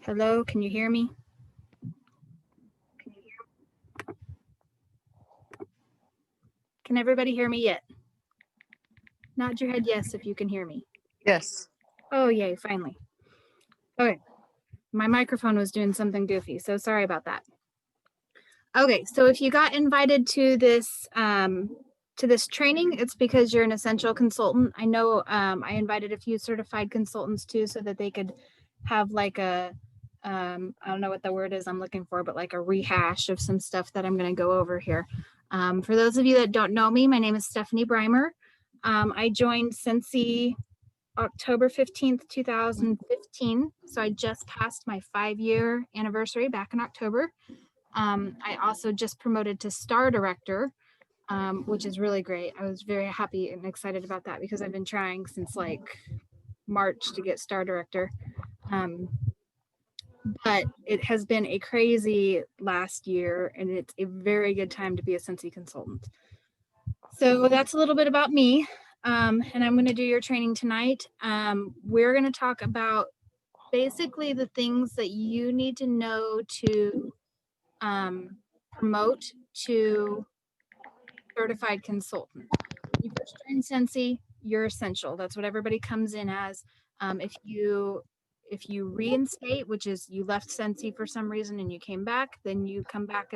Hello, can you hear me? Can everybody hear me yet? Nod your head yes if you can hear me. Yes. Oh, yay, finally. Okay, my microphone was doing something goofy, so sorry about that. Okay, so if you got invited to this training, it's because you're an essential consultant. I know I invited a few certified consultants too, so that they could have like a, I don't know what the word is I'm looking for, but like a rehash of some stuff that I'm going to go over here. For those of you that don't know me, my name is Stephanie Brimer. I joined Scentsy October 15th, 2015. So I just passed my 5-year anniversary back in October. I also just promoted to Star Director, which is really great. I was very happy and excited about that because I've been trying since like March to get Star Director. But it has been a crazy last year, and it's a very good time to be a Scentsy consultant. So that's a little bit about me. And I'm going to do your training tonight. We're going to talk about basically the things that you need to know to promote to certified consultant. When you first join Scentsy, you're essential. That's what everybody comes in as. If you reinstate, which is you left Scentsy for some reason and you came back, then you come back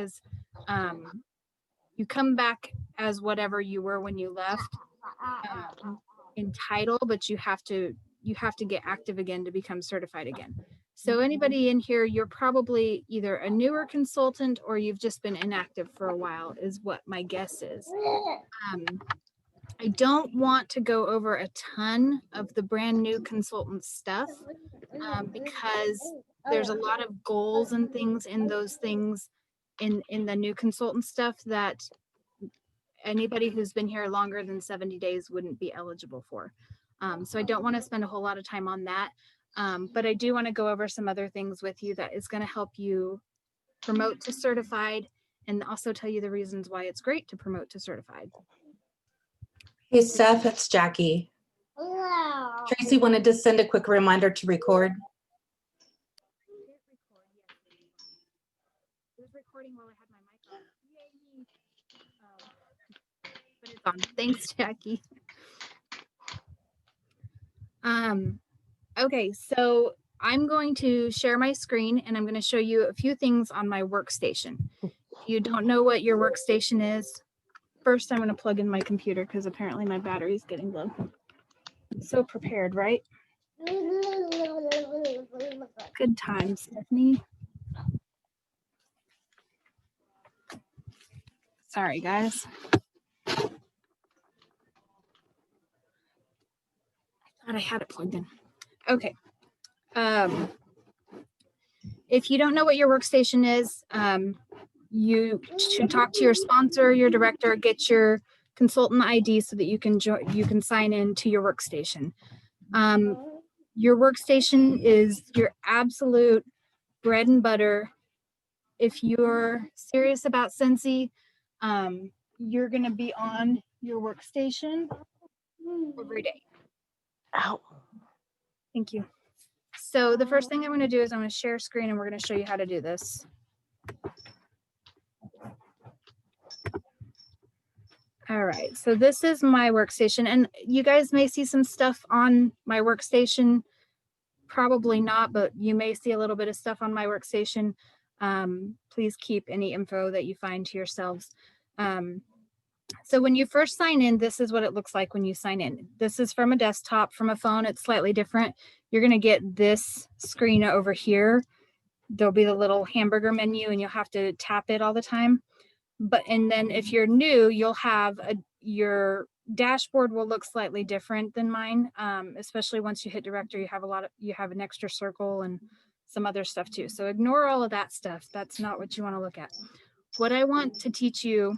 as whatever you were when you left in title, but you have to get active again to become certified again. So anybody in here, you're probably either a newer consultant or you've just been inactive for a while is what my guess is. I don't want to go over a ton of the brand new consultant stuff because there's a lot of goals and things in those things in the new consultant stuff that anybody who's been here longer than 70 days wouldn't be eligible for. So I don't want to spend a whole lot of time on that. But I do want to go over some other things with you that is going to help you promote to certified and also tell you the reasons why it's great to promote to certified. Hey, Steph, it's Jackie. Hello. Tracy wanted to send a quick reminder to record. It was recording while I had my mic on. Yay me. But it's on. Thanks, Jackie. Okay, so I'm going to share my screen and I'm going to show you a few things on my workstation. If you don't know what your workstation is, first I'm going to plug in my computer because apparently my battery is getting low. I'm so prepared, right? Good times, Stephanie. Sorry, guys. I thought I had it plugged in. Okay. If you don't know what your workstation is, you should talk to your sponsor, your director, get your consultant ID so that you can sign in to your workstation. Your workstation is your absolute bread and butter. If you're serious about Scentsy, you're going to be on your workstation every day. Ow. Thank you. So the first thing I'm going to do is I'm going to share screen and we're going to show you how to do this. All right, so this is my workstation and you guys may see some stuff on my workstation. Probably not, but you may see a little bit of stuff on my workstation. Please keep any info that you find to yourselves. So when you first sign in, this is what it looks like when you sign in. This is from a desktop. From a phone, it's slightly different. You're going to get this screen over here. There'll be the little hamburger menu and you'll have to tap it all the time. And then if you're new, you'll have your dashboard will look slightly different than mine. Especially once you hit director, you have an extra circle and some other stuff too. So ignore all of that stuff. That's not what you want to look at. What I want to teach you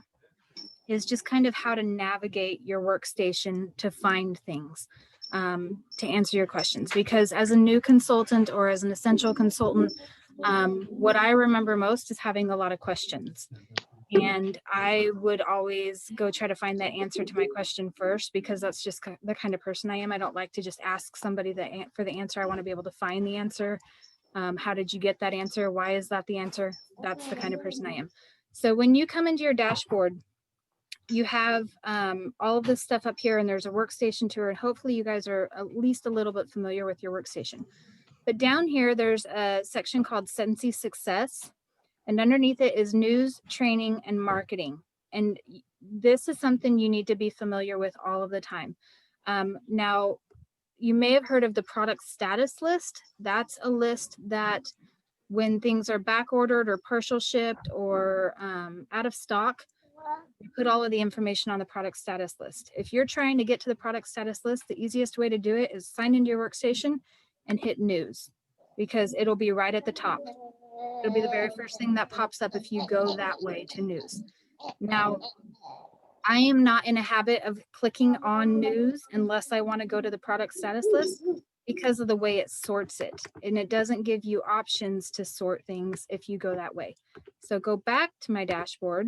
is just kind of how to navigate your workstation to find things, to answer your questions. Because as a new consultant or as an essential consultant, what I remember most is having a lot of questions. And I would always go try to find that answer to my question first, because that's just the kind of person I am. I don't like to just ask somebody for the answer. I want to be able to find the answer How did you get that answer? Why is that the answer? That's the kind of person I am. So when you come into your dashboard, you have all of this stuff up here, and there's a workstation tour, and hopefully you guys are at least a little bit familiar with your workstation. But down here, there's a section called Scentsy Success, and underneath it is news, training, and marketing. And this is something you need to be familiar with all of the time. Now, you may have heard of the product status list. That's a list that when things are back ordered or partial shipped or out of stock, you put all of the information on the product status list. If you're trying to get to the product status list, the easiest way to do it is sign into your workstation and hit news, because it'll be right at the top. It'll be the very first thing that pops up if you go that way to news. Now, I am not in a habit of clicking on news unless I want to go to the product status list, because of the way it sorts it. And it doesn't give you options to sort things if you go that way. So go back to my dashboard.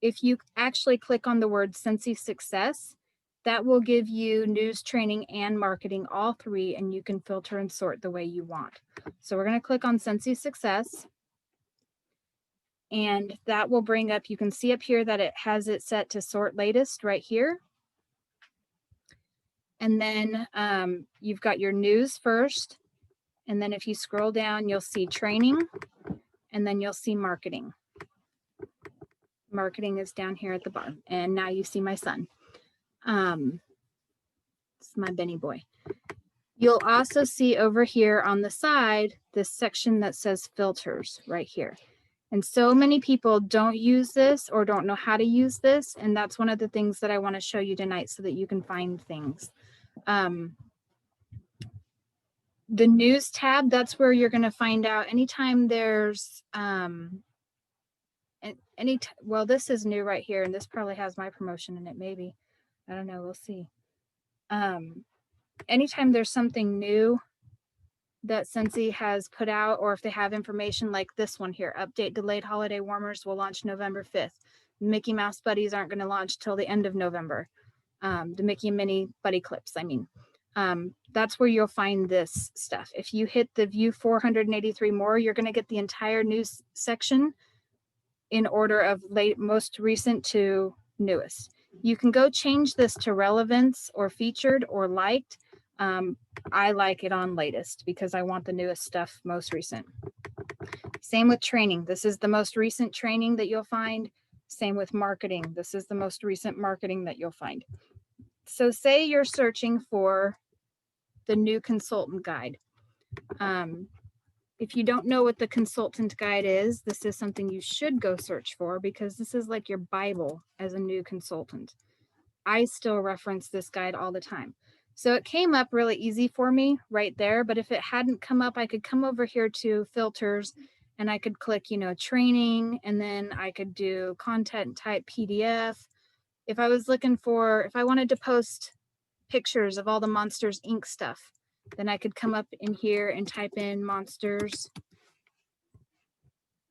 If you actually click on the word Scentsy Success, that will give you news, training, and marketing, all three, and you can filter and sort the way you want. So we're going to click on Scentsy Success, and that will bring up, you can see up here that it has it set to sort latest right here. And then you've got your news first, and then if you scroll down, you'll see training, and then you'll see marketing. Marketing is down here at the bottom, and now you see my son. It's my Benny boy. You'll also see over here on the side, this section that says filters right here. And so many people don't use this or don't know how to use this. And that's one of the things that I want to show you tonight so that you can find things. The news tab, that's where you're going to find out anytime there's well, this is new right here, and this probably has my promotion in it, maybe. I don't know, we'll see. Anytime there's something new that Scentsy has put out, or if they have information like this one here, update delayed holiday warmers will launch November 5th. Mickey Mouse buddies aren't going to launch till the end of November. The Mickey and Minnie buddy clips, I mean. That's where you'll find this stuff. If you hit the view 483 more, you're going to get the entire news section in order of most recent to newest. You can go change this to relevance or featured or liked. I like it on latest because I want the newest stuff most recent. Same with training. This is the most recent training that you'll find. Same with marketing. This is the most recent marketing that you'll find. So say you're searching for the new consultant guide. If you don't know what the consultant guide is, this is something you should go search for, because this is like your Bible as a new consultant. I still reference this guide all the time. So it came up really easy for me right there, but if it hadn't come up, I could come over here to filters and I could click, training, and then I could do content type PDF. If I was looking for, if I wanted to post pictures of all the Monsters Inc. stuff, then I could come up in here and type in Monsters,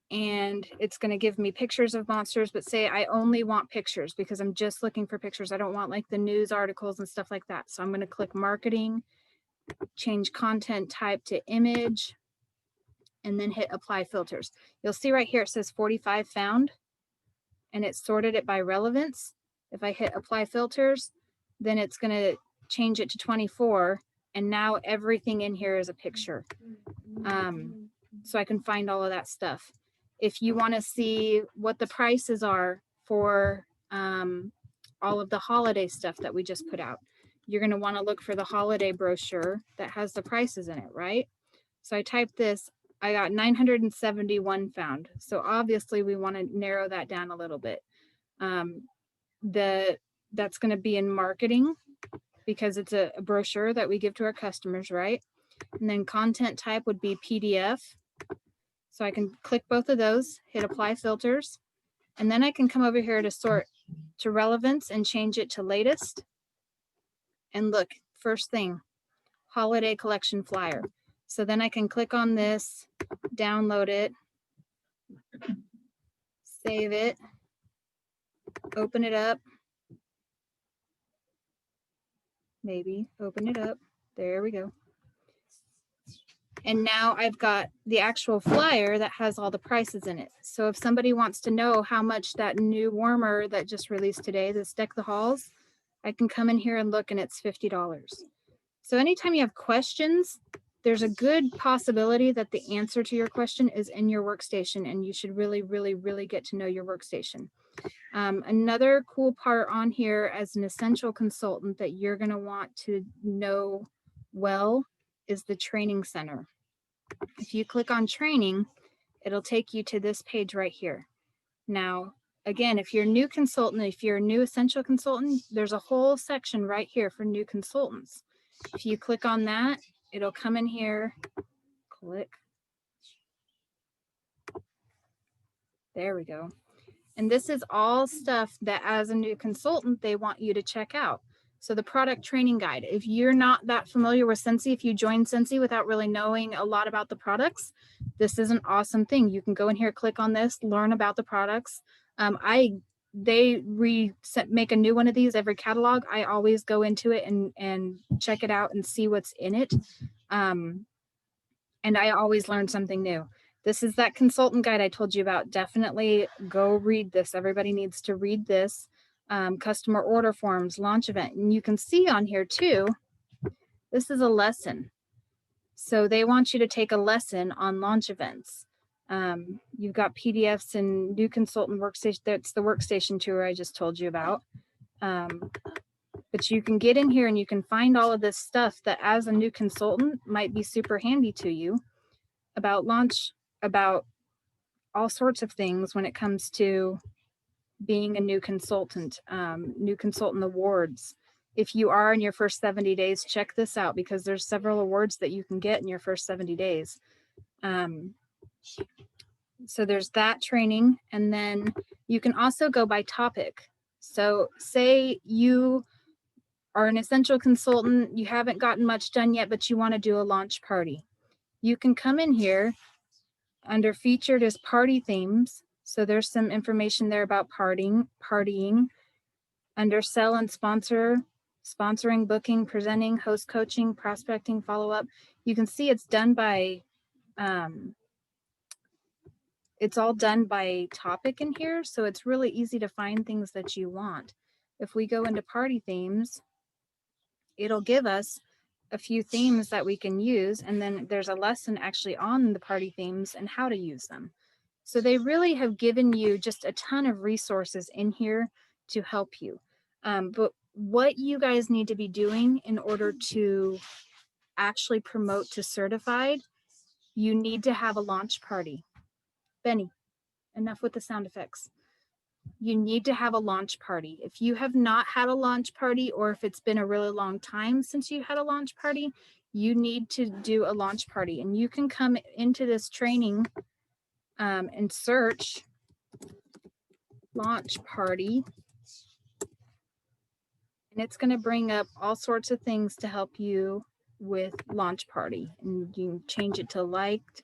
and it's going to give me pictures of monsters, but say I only want pictures because I'm just looking for pictures. I don't want like the news articles and stuff like that. So I'm going to click marketing, change content type to image, and then hit apply filters. You'll see right here it says 45 found, and it sorted it by relevance. If I hit apply filters, then it's going to change it to 24, and now everything in here is a picture. So I can find all of that stuff. If you want to see what the prices are for all of the holiday stuff that we just put out, you're going to want to look for the holiday brochure that has the prices in it, right? So I typed this, I got 971 found. So obviously we want to narrow that down a little bit. That's going to be in marketing because it's a brochure that we give to our customers, right? And then content type would be PDF. So I can click both of those, hit apply filters, and then I can come over here to sort to relevance and change it to latest. And look, first thing, holiday collection flyer. So then I can click on this, download it, save it, open it up, maybe open it up. There we go. And now I've got the actual flyer that has all the prices in it. So if somebody wants to know how much that new warmer that just released today, this Deck the Halls, I can come in here and look and it's $50. So anytime you have questions, there's a good possibility that the answer to your question is in your workstation, and you should really, really, really get to know your workstation. Another cool part on here as an essential consultant that you're going to want to know well is the training center. If you click on training, it'll take you to this page right here. Now, again, if you're a new consultant, if you're a new essential consultant, there's a whole section right here for new consultants. If you click on that, it'll come in here, click. There we go. And this is all stuff that as a new consultant, they want you to check out. So the product training guide, if you're not that familiar with Scentsy, if you join Scentsy without really knowing a lot about the products, this is an awesome thing. You can go in here, click on this, learn about the products. They make a new one of these every catalog. I always go into it and check it out and see what's in it. And I always learn something new. This is that consultant guide I told you about. Definitely go read this. Everybody needs to read this. Customer order forms, launch event. And you can see on here too, this is a lesson. So they want you to take a lesson on launch events. You've got PDFs and new consultant workstation. That's the workstation tour I just told you about. But you can get in here and you can find all of this stuff that as a new consultant might be super handy to you about launch, about all sorts of things when it comes to being a new consultant awards. If you are in your first 70 days, check this out because there's several awards that you can get in your first 70 days. So there's that training, and then you can also go by topic. So say you are an essential consultant, you haven't gotten much done yet, but you want to do a launch party. You can come in here under featured is party themes. So there's some information there about partying. Under sell and sponsor, sponsoring, booking, presenting, host coaching, prospecting, follow-up. You can see it's done by, it's all done by topic in here. So it's really easy to find things that you want. If we go into party themes, it'll give us a few themes that we can use. And then there's a lesson actually on the party themes and how to use them. So they really have given you just a ton of resources in here to help you. But what you guys need to be doing in order to actually promote to certified, you need to have a launch party. Benny, enough with the sound effects. You need to have a launch party. If you have not had a launch party, or if it's been a really long time since you had a launch party, you need to do a launch party. And you can come into this training and search launch party. And it's going to bring up all sorts of things to help you with launch party. And you can change it to liked.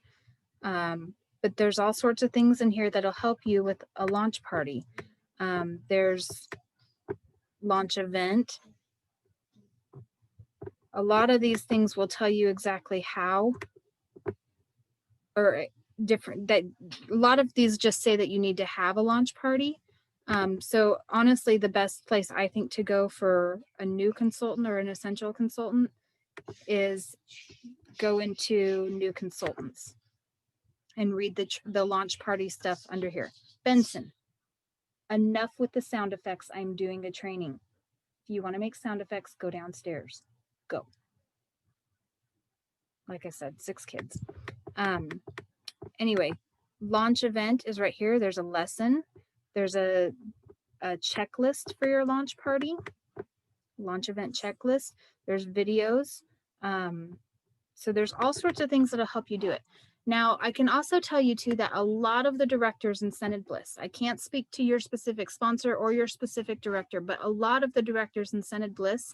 But there's all sorts of things in here that'll help you with a launch party. There's launch event. A lot of these things will tell you exactly how, or different, that a lot of these just say that you need to have a launch party. So honestly, the best place I think to go for a new consultant or an essential consultant is go into new consultants and read the launch party stuff under here. Benson, enough with the sound effects. I'm doing a training. If you want to make sound effects, go downstairs. Go. Like I said, 6 kids. Anyway, launch event is right here. There's a lesson. There's a checklist for your launch party. Launch event checklist. There's videos. So there's all sorts of things that'll help you do it. Now, I can also tell you too that a lot of the directors in Scented Bliss, I can't speak to your specific sponsor or your specific director, but a lot of the directors in Scented Bliss,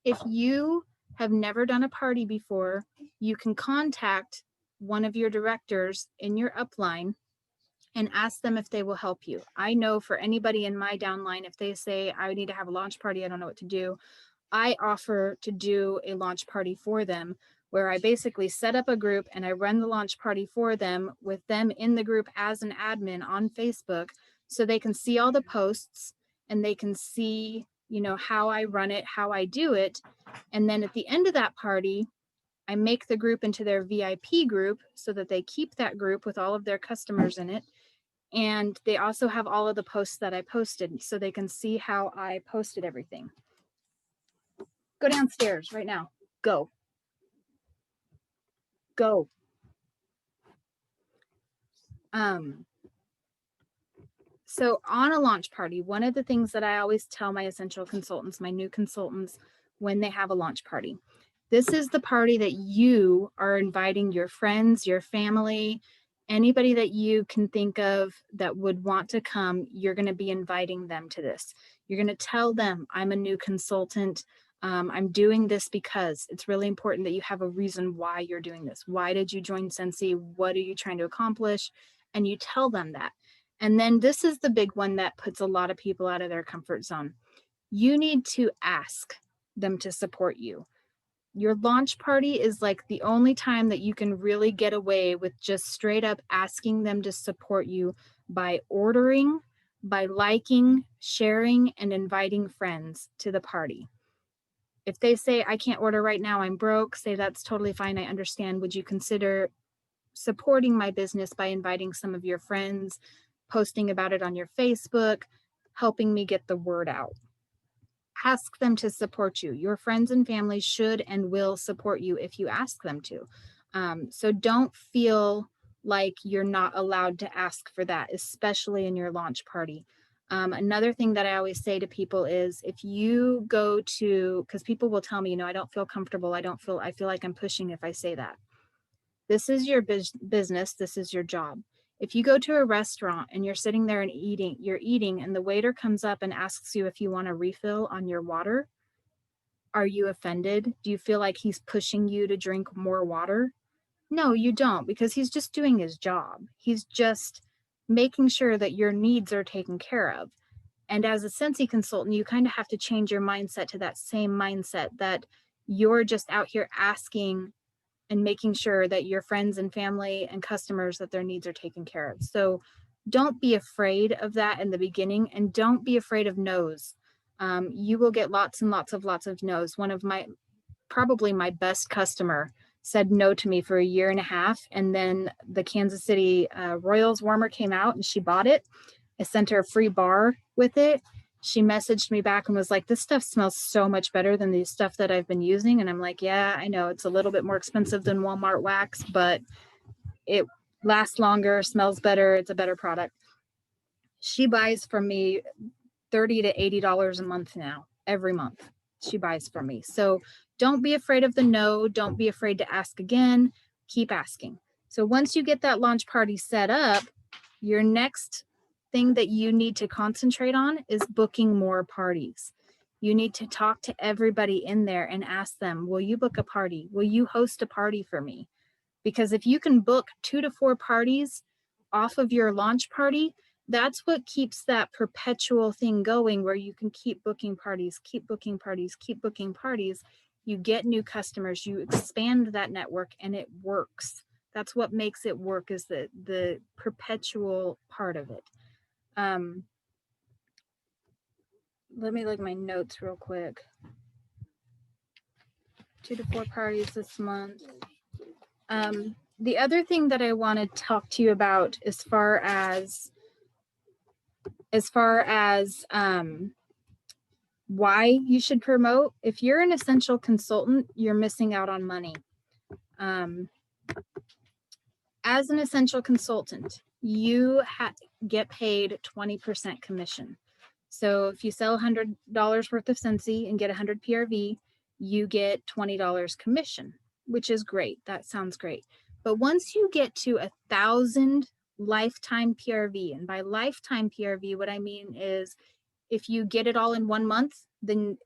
if you have never done a party before, you can contact one of your directors in your upline and ask them if they will help you. I know for anybody in my downline, if they say, I need to have a launch party, I don't know what to do, I offer to do a launch party for them where I basically set up a group and I run the launch party for them with them in the group as an admin on Facebook, so they can see all the posts and they can see, you know, how I run it, how I do it. And then at the end of that party, I make the group into their VIP group so that they keep that group with all of their customers in it. And they also have all of the posts that I posted so they can see how I posted everything. Go downstairs right now. Go. Go. So on a launch party, one of the things that I always tell my essential consultants, my new consultants, when they have a launch party, this is the party that you are inviting your friends, your family, anybody that you can think of that would want to come. You're going to be inviting them to this. You're going to tell them, I'm a new consultant. I'm doing this because it's really important that you have a reason why you're doing this. Why did you join Sensi? What are you trying to accomplish? And you tell them that. And then this is the big one that puts a lot of people out of their comfort zone. You need to ask them to support you. Your launch party is like the only time that you can really get away with just straight up asking them to support you by ordering, by liking, sharing, and inviting friends to the party. If they say, I can't order right now, I'm broke, say that's totally fine, I understand. Would you consider supporting my business by inviting some of your friends, posting about it on your Facebook, helping me get the word out? Ask them to support you. Your friends and family should and will support you if you ask them to. So don't feel like you're not allowed to ask for that, especially in your launch party. Another thing that I always say to people is if you go to, because people will tell me, you know, I don't feel comfortable. I feel like I'm pushing if I say that. This is your business. This is your job. If you go to a restaurant and you're sitting there and you're eating and the waiter comes up and asks you if you want a refill on your water, are you offended? Do you feel like he's pushing you to drink more water? No, you don't, because he's just doing his job. He's just making sure that your needs are taken care of. And as a Sensi consultant, you kind of have to change your mindset to that same mindset that you're just out here asking and making sure that your friends and family and customers, that their needs are taken care of. So don't be afraid of that in the beginning, and don't be afraid of no's. You will get lots and lots of no's. One of probably my best customer said no to me for a year and a half. And then the Kansas City Royals warmer came out and she bought it. I sent her a free bar with it. She messaged me back and was like, this stuff smells so much better than the stuff that I've been using. And I'm like, yeah, I know it's a little bit more expensive than Walmart wax, but it lasts longer, smells better. It's a better product. She buys from me $30 to $80 a month now, every month she buys from me. So don't be afraid of the no. Don't be afraid to ask again. Keep asking. So once you get that launch party set up, your next thing that you need to concentrate on is booking more parties. You need to talk to everybody in there and ask them, will you book a party? Will you host a party for me? Because if you can book 2 to 4 parties off of your launch party, that's what keeps that perpetual thing going, where you can keep booking parties, keep booking parties, keep booking parties. You get new customers, you expand that network, and it works. That's what makes it work, is the perpetual part of it. Let me look at my notes real quick. 2 to 4 parties this month. The other thing that I want to talk to you about as far as why you should promote, if you're an essential consultant, you're missing out on money. As an essential consultant, you get paid 20% commission. So if you sell $100 worth of Sensi and get 100 PRV, you get $20 commission, which is great. That sounds great. But once you get to 1,000 lifetime PRV, and by lifetime PRV, what I mean is if you get it all in 1 month, then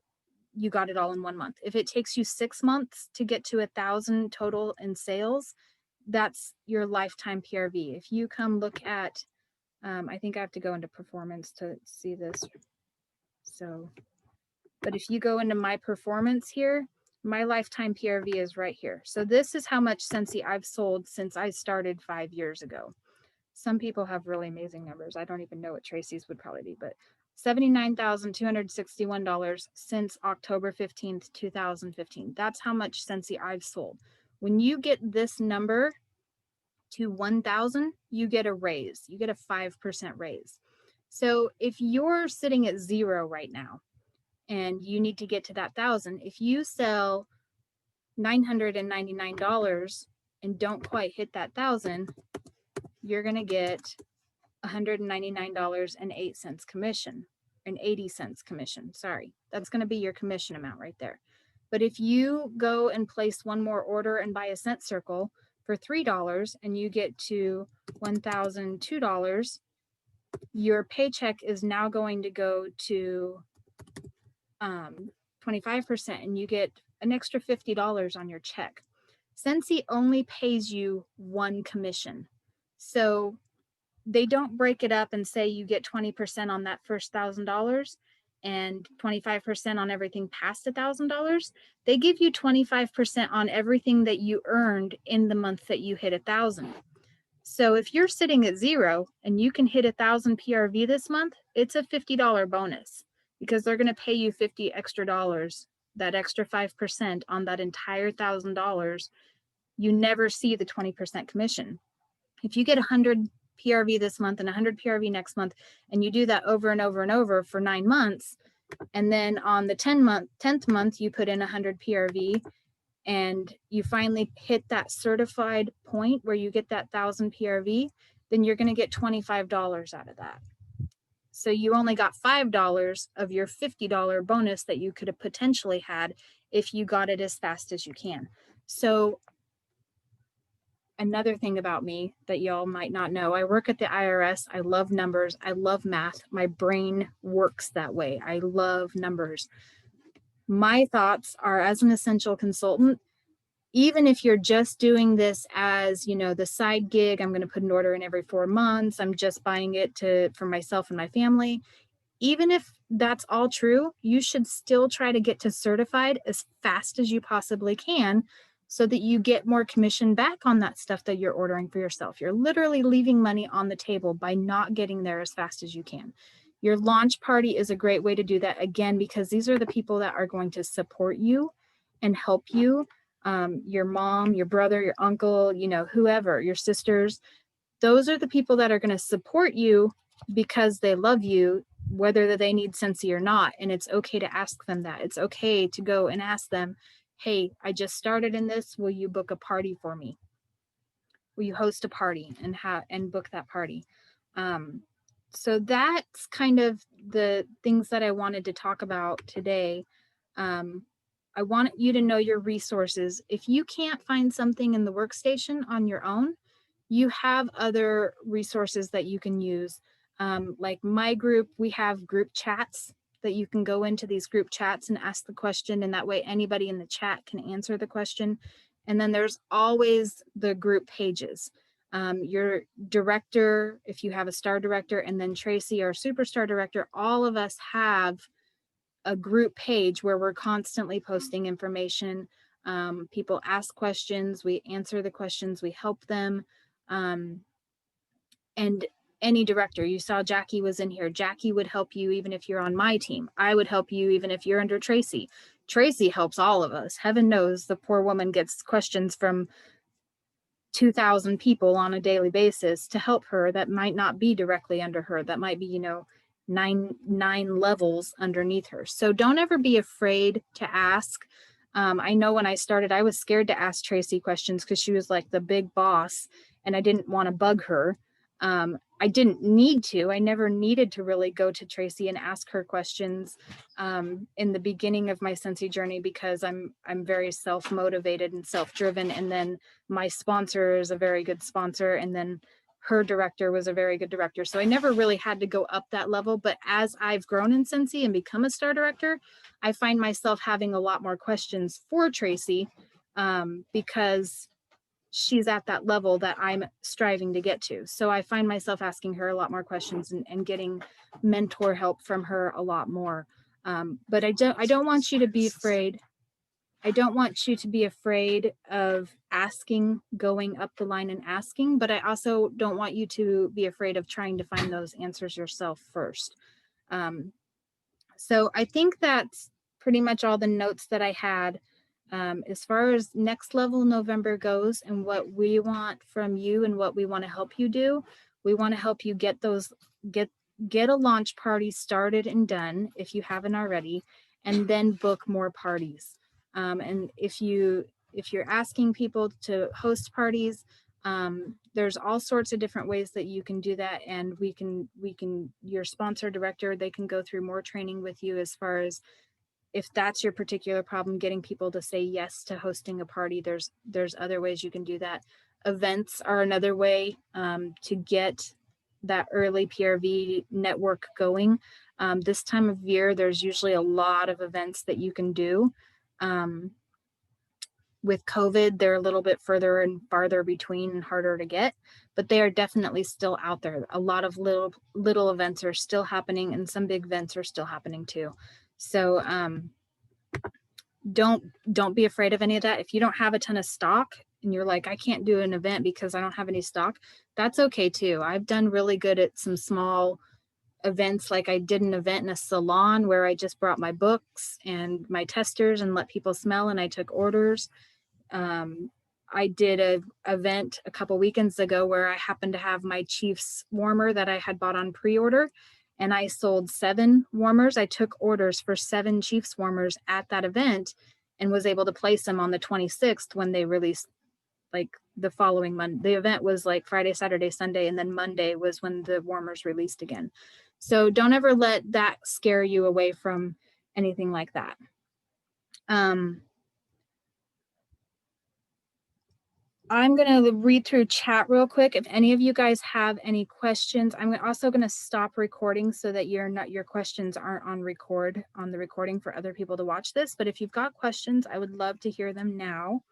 you got it all in 1 month. If it takes you 6 months to get to 1,000 total in sales, that's your lifetime PRV. If you come look at, I think I have to go into performance to see this. So, but if you go into my performance here, My lifetime PRV is right here. So this is how much Scentsy I've sold since I started 5 years ago. Some people have really amazing numbers. I don't even know what Tracy's would probably be, but $79,261 since October 15th, 2015. That's how much Scentsy I've sold. When you get this number to 1,000, you get a raise. You get a 5% raise. So if you're sitting at 0 right now and you need to get to that 1,000, if you sell $999 and don't quite hit that 1,000, you're going to get $199.08 commission, and 80 cents commission. Sorry, that's going to be your commission amount right there. But if you go and place one more order and buy a scent circle for $3 and you get to $1,002, your paycheck is now going to go to 25%, and you get an extra $50 on your check. Scentsy only pays you one commission. So they don't break it up and say you get 20% on that first $1,000 and 25% on everything past $1,000. They give you 25% on everything that you earned in the month that you hit 1,000. So if you're sitting at 0 and you can hit 1,000 PRV this month, it's a $50 bonus because they're going to pay you $50 extra dollars, that extra 5% on that entire $1,000. You never see the 20% commission. If you get 100 PRV this month and 100 PRV next month, and you do that over and over and over for 9 months, and then on the 10th month, you put in 100 PRV, and you finally hit that certified point where you get that 1,000 PRV, then you're going to get $25 out of that. So you only got $5 of your $50 bonus that you could have potentially had if you got it as fast as you can. So another thing about me that y'all might not know, I work at the IRS. I love numbers. I love math. My brain works that way. I love numbers. My thoughts are, as an essential consultant, even if you're just doing this as, you know, the side gig, I'm going to put an order in every 4 months, I'm just buying it for myself and my family. Even if that's all true, you should still try to get to certified as fast as you possibly can so that you get more commission back on that stuff that you're ordering for yourself. You're literally leaving money on the table by not getting there as fast as you can. Your launch party is a great way to do that, again, because these are the people that are going to support you and help you. Your mom, your brother, your uncle, you know, whoever, your sisters, those are the people that are going to support you because they love you, whether they need Scentsy or not. And it's okay to ask them that. It's okay to go and ask them, hey, I just started in this. Will you book a party for me? Will you host a party and book that party? So that's kind of the things that I wanted to talk about today. I want you to know your resources. If you can't find something in the workstation on your own, you have other resources that you can use. Like my group, we have group chats that you can go into these group chats and ask the question, and that way anybody in the chat can answer the question. And then there's always the group pages. Your director, if you have a star director, and then Tracy, our superstar director, all of us have a group page where we're constantly posting information. People ask questions, we answer the questions, we help them. And any director, you saw Jackie was in here. Jackie would help you even if you're on my team. I would help you even if you're under Tracy. Tracy helps all of us. Heaven knows the poor woman gets questions from 2,000 people on a daily basis to help her that might not be directly under her. That might be, you know, nine levels underneath her. So don't ever be afraid to ask. I know when I started, I was scared to ask Tracy questions because she was like the big boss and I didn't want to bug her. I didn't need to. I never needed to really go to Tracy and ask her questions in the beginning of my Scentsy journey because I'm very self-motivated and self-driven. And then my sponsor is a very good sponsor. And then her director was a very good director. So I never really had to go up that level. But as I've grown in Scentsy and become a star director, I find myself having a lot more questions for Tracy because she's at that level that I'm striving to get to. So I find myself asking her a lot more questions and getting mentor help from her a lot more. But I don't want you to be afraid. I don't want you to be afraid of asking, going up the line and asking, but I also don't want you to be afraid of trying to find those answers yourself first. So I think that's pretty much all the notes that I had. As far as next level November goes and what we want from you and what we want to help you do, we want to help you get a launch party started and done if you haven't already, and then book more parties. And if you're asking people to host parties, there's all sorts of different ways that you can do that, and we can your sponsor director, they can go through more training with you as far as if that's your particular problem, getting people to say yes to hosting a party. There's other ways you can do that. Events are another way to get that early PRV network going. This time of year, there's usually a lot of events that you can do. With COVID, they're a little bit further and farther between and harder to get, but they are definitely still out there. A lot of little events are still happening, and some big events are still happening too. So don't be afraid of any of that. If you don't have a ton of stock and you're like, I can't do an event because I don't have any stock, that's okay too. I've done really good at some small events. Like I did an event in a salon where I just brought my books and my testers and let people smell, and I took orders. I did an event a couple weekends ago where I happened to have my Chiefs warmer that I had bought on pre-order, and I sold 7 warmers. I took orders for 7 Chiefs warmers at that event and was able to place them on the 26th when they released, like the following Monday. The event was like Friday, Saturday, Sunday, and then Monday was when the warmers released again. So don't ever let that scare you away from anything like that. I'm going to read through chat real quick. If any of you guys have any questions, I'm also going to stop recording so that your questions aren't on the recording for other people to watch this. But if you've got questions, I would love to hear them now.